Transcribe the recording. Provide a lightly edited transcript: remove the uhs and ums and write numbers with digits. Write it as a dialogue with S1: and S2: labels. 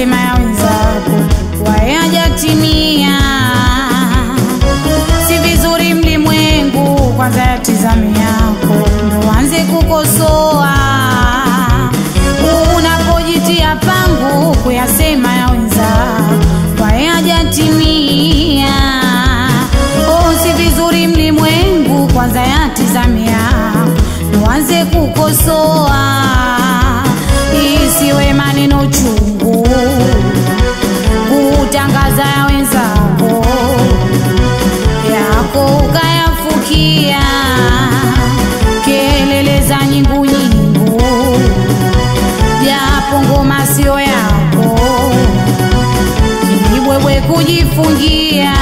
S1: ukasema ya wenzako wayajatimia. Si vizuri mlimwengu kwanza yatizame yako ndo wanze kukosoa. Unapojitia pangu kuyasema ya wenzako wayajatimia. Si vizuri mlimwengu kwanza yatizame yako ndo wanze kukosoa. Isiwe maneno chungu kutangaza ya wenzako yako ukayafukia. Kelele za nyingu nyingu japo ngoma sio yako, kibwebwe kujifungia.